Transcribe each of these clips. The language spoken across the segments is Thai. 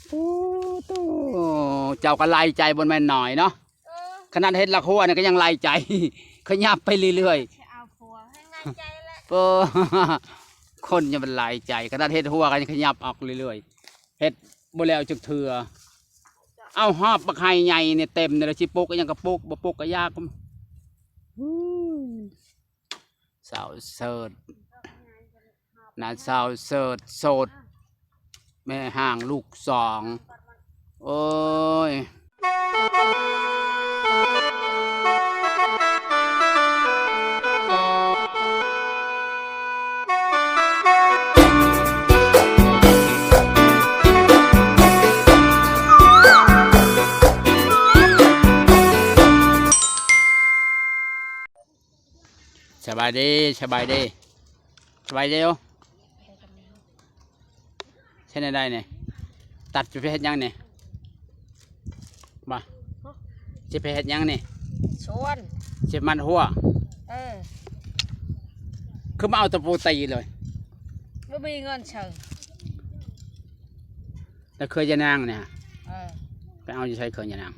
โอ้โตเจ้าก็ไล่ใจบนแม่นหน่อยเนาะขนาดเฮ็ดละครัวเนี่ยก็ยังไล่ใจขยับไปเรื่อยๆเอาผัวให้ไล่ใจแล้ว ๆคนยังมันไล่ใจขนาดเฮ็ดหัวกันยังขยับออกเรื่อยๆเฮ็ดบ่แล้วจักเทื่อเอาหอบบักไห้ใหญ่เนี่ยเต็มเนี่ยสิปลูกก็ยังกระปลูกบ่ปลูกก็ยากสาวเสิร์ชน่าสาวเสิร์ชโสดแม่ห่างลูกสองโอ้ยสบายดีสบายดีสบายดีโอใช่ไหมได้เนี่ยตัดจะไปเฮ็ดยังเนี่ยบ่จะไปเฮ็ดยังเนี่ยชวน จะมันหัวคือมาเอาตะปูตีเลยไม่มีเงินเชิงแต่เคยจะนางเนี่ยไปเอาจะใช้เคยจะนาง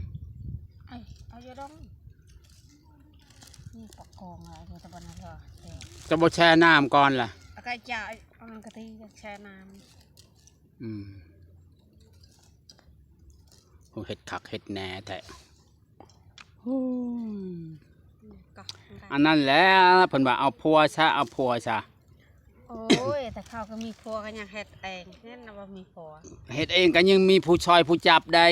เอาอยู่ดองนี่ปอกกองอะไรตะบันอะไรจะบดแช่น้ำก่อนล่ะไก่จ่าเอากะทิแช่น้ำเห็ดขักเห็ดแหน่แต่อันนั้นแหละเพิ่นว่าเอาพัวซะเอาพัวซะโอ้ยแต่เขาก็มีพัวกันยังเห็ดเองนี่นะว่ามีพัวเห็ดเองก็ยังมีผู้ชอยผู้จับได้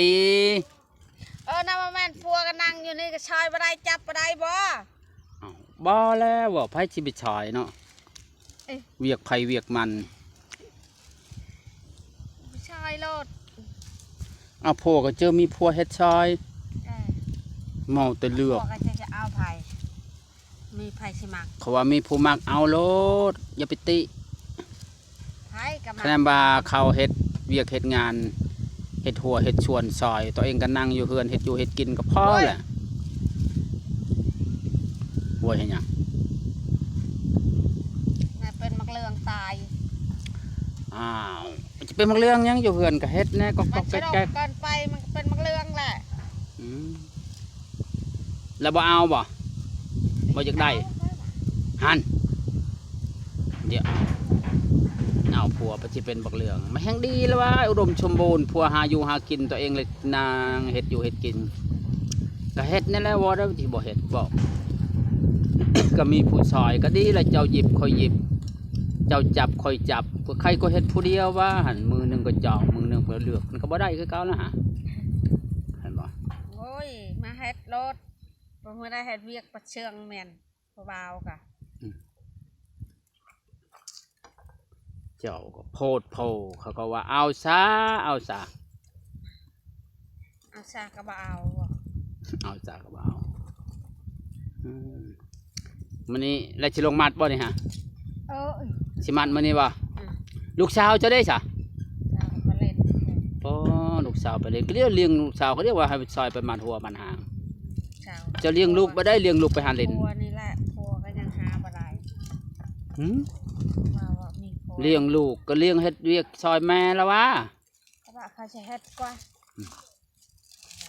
น้ำมันพัวก็นั่งอยู่นี่ก็ชอยบ่ได้จับบ่ได้บ่แล้วว่าไผสิไปชอยเนาะเวียกไผเวียกมันชอยโลดเอาพัวก็เจอมีพัวเฮ็ดชอยเมาแต่เลือกพัวก็จะเอาไผ่มีไผ่สิมักเขาว่ามีผู้มักเอาโลดอย่าไปติไผ่กับคะแนนบาเขาเฮ็ดเวียกเฮ็ดงานเฮ็ดหัวเฮ็ดชวนซอยตัวเองก็นั่งอยู่เฮือนเฮ็ดอยู่เฮ็ดกินก็พอแหละหัวเฮ็ดหยังเป็นมักเลืองตายจะเป็นมักเรื่องยังอยู่เฮือนก็เฮ็ดแน่ก็แก๊กก่อนไปมันเป็นมักเลืองแหละแล้วบ่เอาบ่อยากได้หันเดี๋ยวเอาผัวไปที่เป็นบักเหลืองมาแห้งดีแล้วว่าอุดมสมบูรณ์ผัวหาอยู่หากินตัวเองเลยนางเฮ็ดอยู่เฮ็ดกินก็เฮ็ดนี่แหละว่าได้ที่บ่เฮ็ดบอก ก็มีผู้ซอยก็ดีแล้วเจ้าหยิบคอยหยิบเจ้าจับคอยจับใครก็เฮ็ดผู้เดียวว่าหันมือหนึ่งก็จองมือหนึ่งก็เลือกมันก็บ่ได้คือเก่าแล้วฮะเห็นบ่โอ้ยมาเฮ็ดรถบ่มาได้เฮ็ดเวียกประเชิงแม่นเบาๆกะเจ้าก็โพดโพเขาก็ว่าเอาซะเอาซะเอาซะก็บ่เอาเอาซะก็บ่เอามื้อนี้แล้วสิลงมัดบ่นี่ฮะสิมัดมื้อนี้บ่ลูกสาวจะได้ซะไปเล่นลูกสาวไปเล่นก็เรียกเลี้ยงลูกสาวเขาเรียกว่าให้ซอยไปมันหัวมันหางจะเลี้ยงลูกบ่ได้เลี้ยงลูกไปหาเล่นพัวนี่แหละพัวก็ยังหาบ่ได้เลี้ยงลูกก็เลี้ยงเฮ็ดเวียกซอยแม่แล้ววะเขาจะเฮ็ดกว่า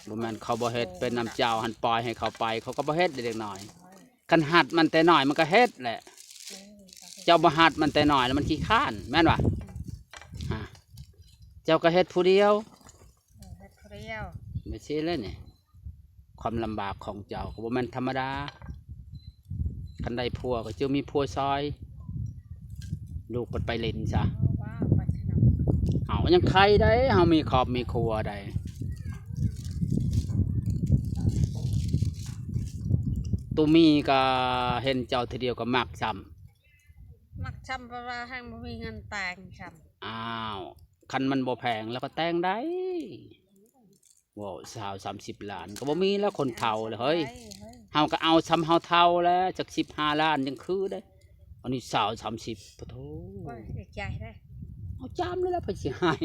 บ่แม่นเขาบ่เฮ็ดเป็นน้ำเจ้าหันปล่อยให้เขาไปเขาก็บ่เฮ็ดเด็กน้อยกันหัดมันแต่น้อยมันก็เฮ็ดแหละเจ้าบ่หัดมันแต่น้อยแล้วมันขี้ข้านแม่นวะเจ้าก็เฮ็ดผู้เดียวไม่ใช่เลยนี่ความลำบากของเจ้าก็บ่แม่นธรรมดาคันใดพัวก็จะมีพัวซอยลูกมันไปเล่นซะเอายังใครได้เฮามีครอบมีครัวได้ตูมีก็เห็นเจ้าทีเดียวก็มักซ้ำเพราะว่าให้บ่มีเงินแต่งซ้ำคันมันบ่แพงแล้วก็แต่งได้ว้าว30 ล้านก็บ่มีแล้วคนเฒ่าเลยเฮ้ยเฮาก็เอาซ้ำเฮาเฒ่าแล้วจาก15 ล้านยังคือได้อันนี้30ปะโถใจได้เอาจามเลยแล้วไปสิหาย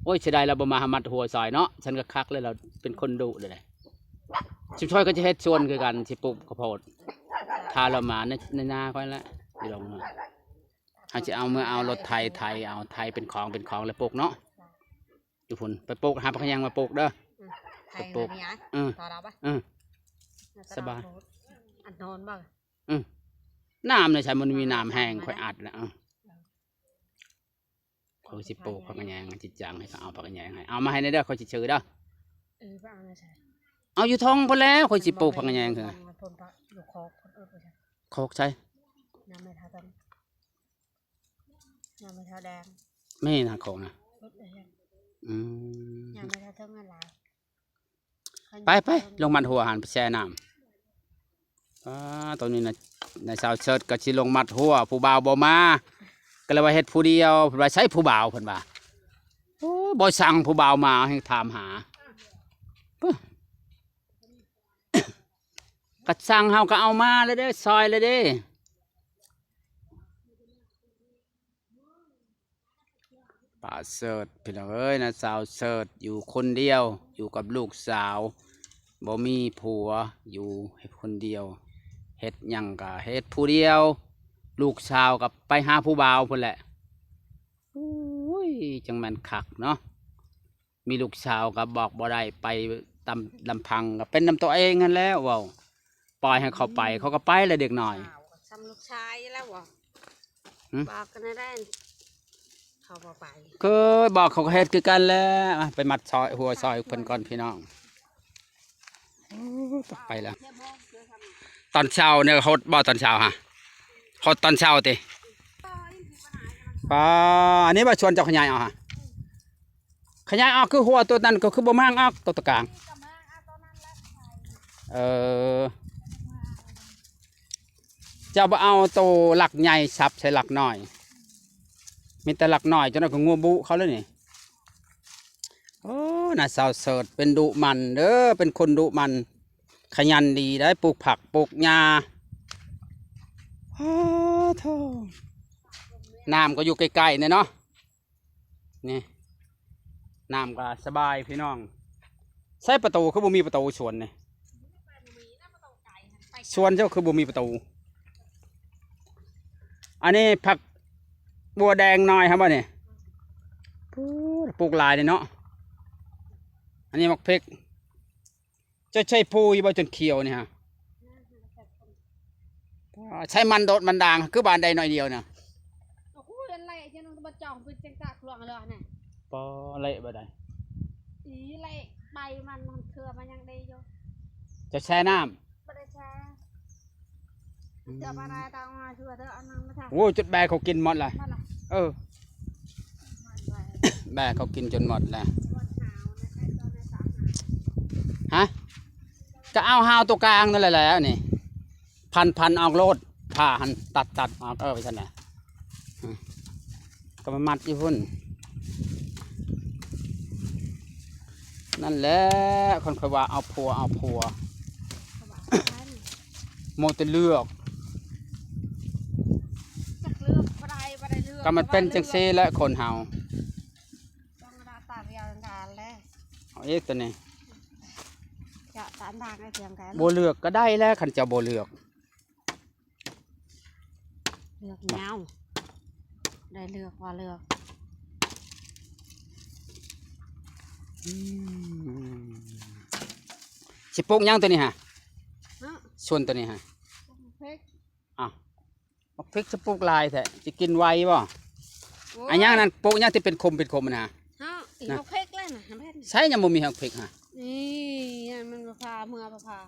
โอ้ยเสียดายเราบ่มาหามัดหัวซอยเนาะฉันก็คักเลยเราเป็นคนดุเลยชิบช่วยก็จะเฮ็ดชวนคือกันสิปลูกข้าวโพดทาเรามาในนาค่อยละไปลง เขาจะเอาเมื่อเอารถไทยเอาไทยเป็นของแล้วปลูกเนาะอยู่พุ่นไปปลูกหาพักยังมาปลูกเด้อ ไทยแบบนี้ต่อเราปะ สบาย อันนอนบ้าง น้ำเลยใช่มันมีน้ำแห้งค่อยอัดแล้วเขาสิปลูกพักยังจิตจังให้เขาเอาพักยังให้เอามาให้ในเด้อเขาจะชื่อเด้อ บ้างนะใช่ เอาอยู่ท้องพอแล้วเขาสิปลูกพักยังคือ มันพ่นพักอยู่คอกคนไปใช่ โคกใช่ น้ำไม่ท้าต้นน้ำไม่ท้าแดง ไม่นะโคกนะ รถเลย ไป น้ำไม่ท้าต้นอะไร ไปลงมัดหัวหันไปแช่น้ำตอนนี้นะในสาวเชิดก็ชิลงมัดหัวผู้บ่าวบ่มาก็เลยว่าเฮ็ดผู้เดียวเพิ่นว่าใช้ผู้บ่าวเพิ่นว่าบ่สั่งผู้บ่าวมาให้ถามหาก็สั่งเฮาก็เอามาเลยเด้อซอยเลยเด้ป้าเสิร์ชพี่น้องเอ้ยนะสาวเสิร์ชอยู่คนเดียวอยู่กับลูกสาวบ่มีผัวอยู่ให้คนเดียวเฮ็ดหยังก็เฮ็ดผู้เดียวลูกสาวกับไปหาผู้บ่าวพุ่นแหละอุ้ยจังแม่นคักเนาะมีลูกสาวก็บอกบ่ได้ไปตามลำพังก็เป็นนำตัวเองนั่นแหล้วเว้าปล่อยให้เขาไปเขาก็ไปเลยเด็กหน่อย ซ้ำลูกชายแล้ววะบอกกันได้เขาบอกไป ก็บอกเขาก็เฮ็ดคือกันแล้วไปมัดซอยหัวซอยเพิ่นก่อนพี่น้องต่อไปแล้วตอนเช้าเนี่ยเขาบ่ตอนเช้าฮะเขาตอนเช้าติอันนี้ว่าชวนเจ้าขยายเอาฮะขยายออกคือหัวตัวนั้นก็คือบ่มางออกตัวตะกลางเจ้าบ่เอาตัวหลักใหญ่ซับใส่หลักน้อยมีแต่หลักน้อยจนนั้นก็งัวบุเขาเลยนี่โอ้น่าสาวเสิร์ชเป็นดุมันเด้อเป็นคนดุมันขยันดีได้ปลูกผักปลูกหญ้าน้ำก็อยู่ใกล้ๆเนี่ยเนาะนี่น้ำก็สบายพี่น้องใช้ประตูคือบ่มีประตูสวนนี่สวนเจ้าคือบ่มีประตูอันนี้ผักบัวแดงน้อยครับบ่เนี่ยปลูกหลายเลยเนาะอันนี้มักเพกจะใช้พูยบ่จนเขียวนี่ฮะใช้มันโดดมันด่างคือบานใดหน่อยเดียวเนี่ยโอ้โหอะไรเจ้าน้องตะบัดจ่องเป็นจังกะกลวงเลยเนี่ย ปออะไรบ่ได้ อีไรใบมันเครือมันยังได้อยู่ จะแช่น้ำ ไม่ได้แช่เจอมาได้ตามมาช่วยเธอเอาน้ำมาทำ โอ้จุดแบกเขากินหมดเลยแบกเขากินจนหมดเลยฮะก็เอาหาวตัวกลางนั่นแหละนี่พันออกโลดผ่าหันตัดออกไปท่านไหนก็มามัดอยู่พุ่นนั่นแหละคนเคยว่าเอาผัวโมเตเลือกก็มันเป็นจังซี่และคนเฮาต้องตาเรียวกันแล้ว เอาเอกตัวนี้ จะตามทางไอ้เพียงกัน โบเลือกก็ได้แล้วขันจะโบเลือกเงาได้เลือกว่าเลือกสิปลูกยังตัวนี้ฮะส่วนตัวนี้ฮะอ้าวพริกจะปลูกลายแท้จะกินไวบ่อันยังนั้นปลูกยังที่เป็นคมนะอีกเอาเพกเลยนะใช่ยังบ่มีหักพริกฮะนี่มันมะพร้าวเมื่อมะพร้าว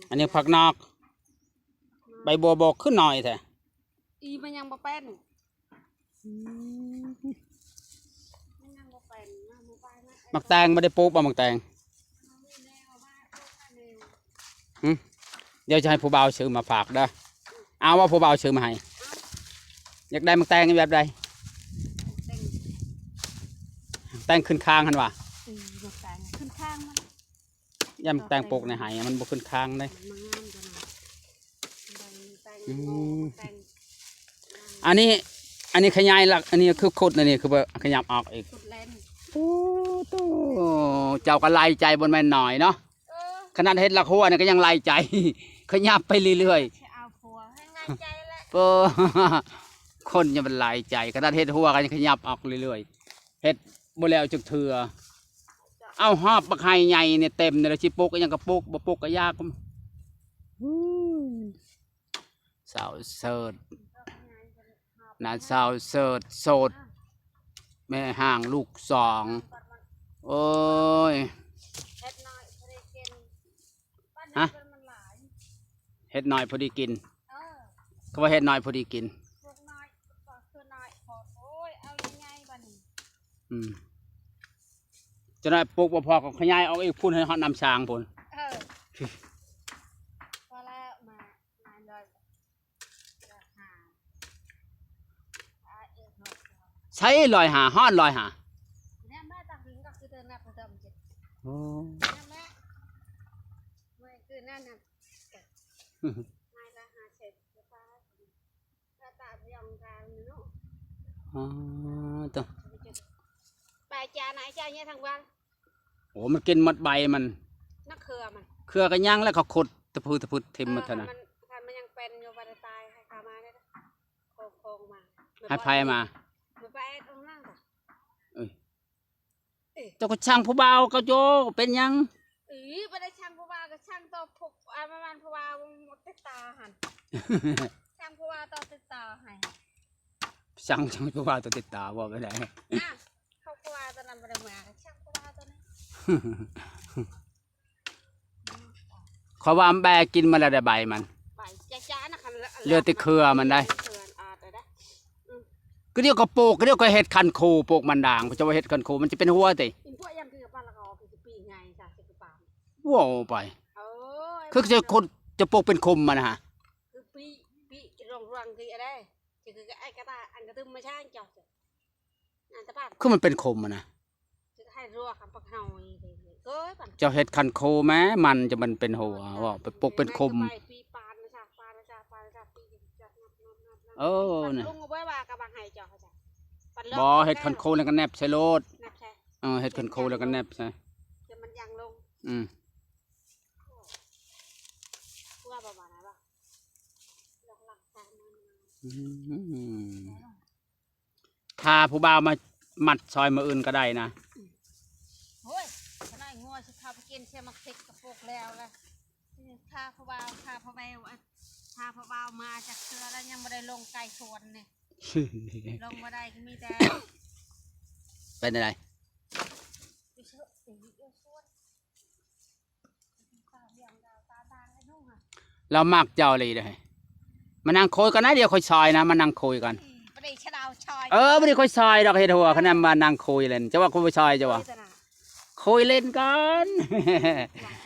อันนี้ผักนอกใบบัวบกขึ้นหน่อยแท้อีมันยังบ่เป็นมักแตงไม่ได้ปลูกบ่มักแตงเดี๋ยวจะให้ผู้บ่าวซื้อมาฝากเด้อเอาว่าผู้บ่าวซื้อมาให้อยากได้มักแตงแบบใดแตงขึ้นค้างหันวะขึ้นข้างมันย่ามักแตงปลูกในหายมันบ่ขึ้นค้างเลยอันนี้ขยายหลักอันนี้คือขุดอันนี้คือขยับออกอีกโอ้โตเจ้าก็ไล่ใจบนแม่นหน่อยเนาะขนาดเห็ดหลักหัวเนี่ยก็ยังไล่ใจขยับไปเรื่อย ายใจแล้ว เปอ คนยังมันหลายใจกระดานเฮ็ดหัวกันขยับออกเรื่อยๆเฮ็ดบ่แล้วจักเทื่อเอาหอบบักไห้ใหญ่เนี่ยเต็มเนี่ยแล้วสิปลูกก็ยังก็ปลูกบ่ปลูกก็ยากสาวเสิร์ชน่าสาวเสิร์ชโสดแม่ห่างลูกสองโอ้ย เฮ็ดน้อยพอได้กินบ้าน ฮะ นี้มันหลาย เฮ็ดน้อยพอดีกิน เออ ก็ว่าเฮ็ดน้อยพอดีกิน พวกน้อยก็คือน้อยพอโอ้ยเอายังไงบ้านี้ อืมจะได้ปลูกบ่พอก็ขยายออกอีกพุ่นให้ฮอดน้ำช้างพุ่น เออพอแล้วมาเลยราคาเอ็ดหก ใช้ลอยหาฮอดลอยหา เนี่ยแม่ตักถึงก็คือเดินนับเดิมจิต โอ้ เนี่ยแม่ไม่คือนั่นน่ะนายละหาเสร็จจะฟ้าถ้าตาพยองกลางเนาะ อ๋อตัว ไปจานไหนจานเนี่ยทางวัน โอ้มันกินหมดใบมัน นักเครือมัน เครือก็ยังแล้วเขาขุดตะพูตะพุดทิ่มหมดเท่านั้น มันยังเป็นอยู่วันตายให้ขามาได้โค้งมา ให้ไผมา ไปไปตรงนั่งก่อน เจ้าก็ช่างผู้บ่าวก็โยเป็นหยัง ไปได้ช่างผู้ว่าก็ช่างต่อผูกประมาณผู้ว่าติดตาหันช่างผู้ว่าต่อติดตาให้ ช่างผู้บ่าวตัวติดตาบ่ไปไหน เขาผู้ว่าตอนนั้นไปได้มาช่างผู้ว่าตอนนี้ ขอว่าแบกกินมาแล้วได้ใบมัน ไปจ้านะคัน เลือดติดเครือมันได้ ก็เดี๋ยวก็ปลูกก็เดี๋ยวก็เห็ดคันคูปลูกมันด่างเพราะจะว่าเห็ดคันคูมันจะเป็นหัวติ อินพวกยังคือปลาละกอคือปีไงจ้ะคือปลา ว้าวไปคือจะคนจะปลูกเป็นคุมมันนะฮะ คือปีรองคืออะไรคือไอ้กระตาอันกระตุ้มไม่ใช่จอกอันตะปัด คือมันเป็นคุมมันนะ คือให้รัวคำปักเฮาเอ้ยปั่น เจ้าเห็ดคันคูแม้มันจะมันเป็นหัวว่าไปปลูกเป็นคุม ปีปานนะจ๊ะปานนะจ๊ะปานนะจ๊ะปีจับนับ เออเนี่ย ลุงเอาไว้ว่ากระบังไห้จอกจ้ะ บ่เห็ดคันคูแล้วก็แนบใส่โลด นับใช่ เห็ดคันคูแล้วก็แนบใส่ จะมันยังลง อืม ว่าประมาณไหนบ้างหลักการพาผู้บ่าวมามัดซอยมืออื่นก็ได้นะ เฮ้ยขนาดงัวสิข้าวไปกินเชื่อมักติกกระปุกแล้วล่ะข้าพะเบาข้าพะเบาข้าพะเบามาจากเสือแล้วยังไม่ได้ลงไก่ชวนเนี่ยลงมาได้ก็มีแต่ เป็นอะไร เชื่อตีเอื้อชวนตาเบี่ยงดาวตาบางไอ้นุ่งอ่ะ เรามักเจ้าเลยเลยมานั่งคุยกันนะเดี๋ยวค่อยซอยนะมานั่งคุยกัน ไม่ได้ชะดาวชอย ไม่ได้ค่อยซอยดอกเฮ็ดหัวคะแนนมานั่งคุยเล่นจะว่าคุยซอยจะว่าคุยเล่นกัน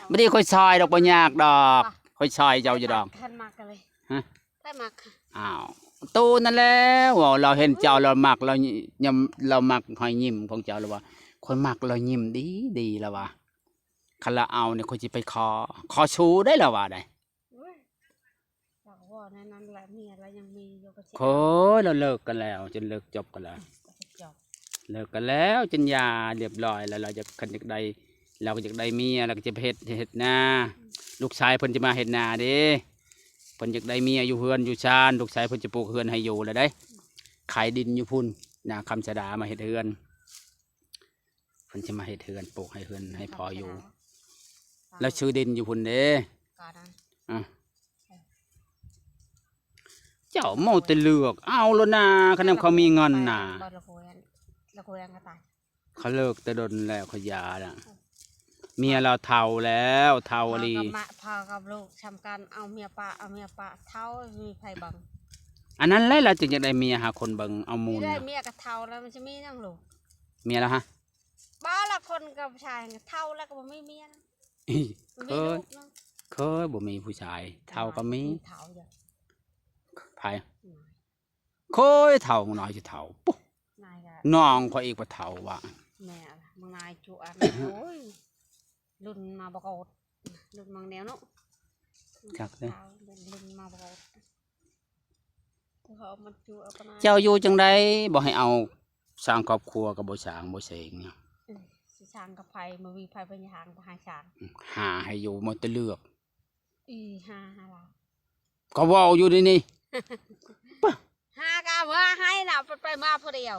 ไม่ได้ค่อยซอยดอกปัญญากดอกค่อยซอยเจ้าอยู่ดอก ท่านมักกันเลย ฮะ ท่านมัก อ้าวตูนั่นแหล้วเราเห็นเจ้าเรามักเรายำเรามักหอยยิ้มของเจ้าแล้วว่าคนมักเรายิ้มดีดีแล้วว่าคันละเอาเนี่ยคนจะไปขอชูได้แล้วว่าได้ บอกว่านั้นแหละเมียอะไรยังมีอยู่ก็ โอ้ยเราเลิกกันแล้วจนเลิกจบกันแล้ว จบ เลิกกันแล้วจนยาเรียบร้อยแล้วเราจะคันจากใดเราก็จากใดเมียเราก็จะไปเฮ็ดนาลูกชายเพิ่นจะมาเฮ็ดนาเด้เพิ่นจากใดเมียอยู่เฮือนอยู่ชานลูกชายเพิ่นจะปลูกเฮือนให้อยู่แล้วได้ขายดินอยู่พุ่นนาคำสะดามาเฮ็ดเฮือนเพิ่นจะมาเฮ็ดเฮือนปลูกให้เฮือนให้พออยู่แล้วชื่อดินอยู่พุ่นเด้ ก่อนนั้น อ่ะเจ้าเมาแต่เลือกเอาแล้วนะคะแนนเขามีเงินน่ะ ละโกยก็ตาย เขาเลิกแต่ดนแล้วเขาหย่าแล้วเมียเราเฒ่าแล้วเฒ่าลี พากับลูกทำการเอาเมียปะเท่ามีไผ่บัง อันนั้นแหละเราจึงจะได้เมียหาคนเบิ่งเอามูล ได้เมียกับเท่าแล้วมันจะมีนั่งลูก เมียแล้วฮะ บ้าละคนกับชายเท่าแล้วก็ไม่มีนะ เคยเคยบ่มีผู้ชายเฒ่าก็มี เท่าอย่าง ไผเคยเฒ่าน้อยจะเฒ่าปุ๊บ นายก็ น้องเขาอีกว่าเฒ่าว่ะ แม่มึงนายจุอันโอ้ยรุ่นมาบกอดรุ่นมังแนวเนาะ จักเด้อ รุ่นมาบกอดเขามันจุเอาปนาย เจ้าอยู่จังได๋บ่ให้เอาสร้างครอบครัวก็บ่สร้างบ่เสงเนี่ย สิช้างกับไผ่มาวีไผ่เป็นยางไปหาช้าง หาให้อยู่หมดแต่เลือก อีห้าละ ก็เว้าอยู่นี่ หากาว่าให้น่ะไปมาผู้เดียว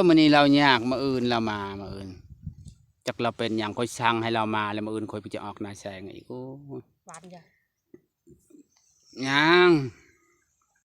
มื้อนี้เรายากมื้ออื่นเรามามื้ออื่นจักเราเป็นหยังค่อยสั่งให้เรามาแล้วมื้ออื่นค่อยไปจะออกหน้าแสงอีกโอ้ หวานจ้ะ ยัง